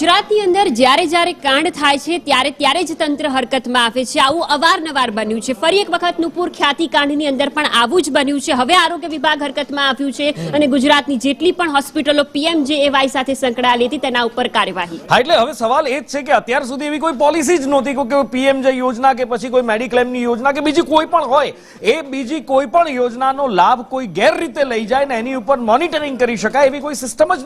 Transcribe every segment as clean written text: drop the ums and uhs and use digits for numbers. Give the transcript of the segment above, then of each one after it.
ગુજરાતની અંદર જ્યારે કાંડ થાય છે ત્યારે જ તંત્ર હરકતમાં આવે છે। આવું અવારનવાર બન્યું છે। ફરી એક વખત નુપુર ખ્યાતિ કાંડની અંદર પણ આવું જ બન્યું છે। હવે આરોગ્ય વિભાગ હરકતમાં આવ્યું છે અને ગુજરાતની જેટલી પણ હોસ્પિટલો પીએમજેએવાય સાથે સંકળાયેલી હતી તેના ઉપર કાર્યવાહી। હા, એટલે હવે સવાલ એ જ છે કે અત્યાર સુધી એવી કોઈ પોલિસી જ નહોતી કે પીએમજે યોજના કે પછી કોઈ મેડિક્લેમની યોજના કે બીજી કોઈ પણ હોય, એ બીજી કોઈ પણ યોજનાનો લાભ કોઈ ગેરરીતે લઈ જાય ને એની ઉપર મોનિટરિંગ કરી શકાય એવી કોઈ સિસ્ટમ જ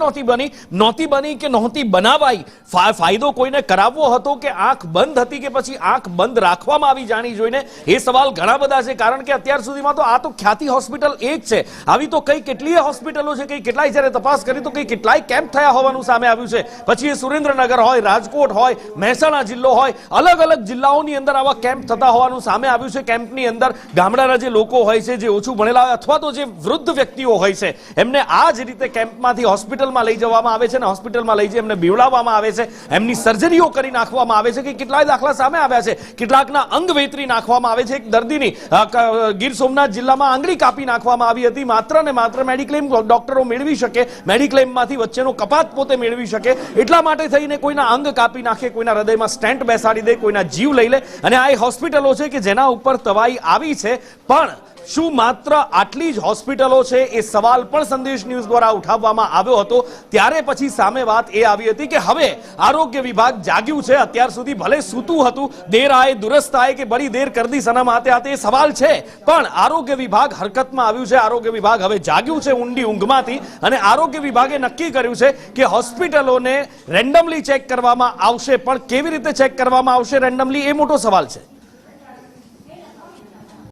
નહોતી બની કે નહોતી બનાવાઈ। ફાયદો કોઈને કરાવવો હતો કે આંખ બંધ હતી કે પછી આંખ બંધ રાખવામાં આવી જાણી જોઈને, એ સવાલ ઘણા બધા છે। કારણ કે અત્યાર સુધીમાં તો આ તો ખ્યાતિ હોસ્પિટલ એક છે, આવી તો કઈ કેટલીય હોસ્પિટલો છે, કઈ કેટલાય જ્યારે તપાસ કરી તો કઈ કેટલાય કેમ્પ થયા હોવાનું સામે આવ્યું છે। પછી એ સુરેન્દ્રનગર હોય, રાજકોટ હોય, મહેસાણા જિલ્લો હોય, અલગ અલગ જિલ્લાઓની અંદર આવા કેમ્પ થતા હોવાનું સામે આવ્યું છે। કેમ્પની અંદર ગામડાના જે લોકો હોય છે, જે ઓછું ભણેલા હોય અથવા તો જે વૃદ્ધ વ્યક્તિઓ હોય છે, એમને આ જ રીતે કેમ્પમાંથી હોસ્પિટલમાં લઈ જવામાં આવે છે અને હોસ્પિટલમાં લઈ જઈ એમને બીવડાવવામાં આવે છે, એમની સર્જરીઓ કરી નાખવામાં આવે છે। કે કેટલાય દાખલા સામે આવ્યા છે, કેટલાકના અંગ વેતરી નાખવામાં આવે છે। એક દર્દીની ગીર સોમનાથ જિલ્લામાં આંગળી કાપી નાખવામાં આવી હતી, માત્ર ને માત્ર મેડિક્લેમ ડોક્ટરો મેળવી શકે, મેડિક્લેમમાંથી વચ્ચેનો કપાત પોતે મેળવી શકે એટલા માટે થઈને કોઈના અંગ કાપી નાખે, કોઈના હૃદયમાં સ્ટેન્ટ બેસાડી દે, કોઈના જીવ લઈ લે। અને આ હોસ્પિટલો છે કે જેના ઉપર તવાઈ આવી છે। પણ શું માત્ર આટલી જ હોસ્પિટલો છે? એ સવાલ પણ સંદેશ ન્યૂઝ દ્વારા ઉઠાવવામાં આવ્યો હતો। ત્યારે પછી સામે વાત એ આવી હતી કે હવે આરોગ્ય વિભાગ જાગ્યું છે। અત્યાર સુધી ભલે સૂતું હતું, દેર આए दुरुस्त आए કે બડી દેર कर दी सनम आते आते સવાલ છે, પણ આરોગ્ય વિભાગ હરકતમાં આવ્યું છે। આરોગ્ય વિભાગ હવે જાગ્યું છે ઊંડી ઊંઘમાંથી અને આરોગ્ય વિભાગે નક્કી કર્યું છે કે હોસ્પિટલોને રેન્ડમલી ચેક કરવામાં આવશે। પણ કેવી રીતે ચેક કરવામાં આવશે રેન્ડમલી, એ મોટો સવાલ છે।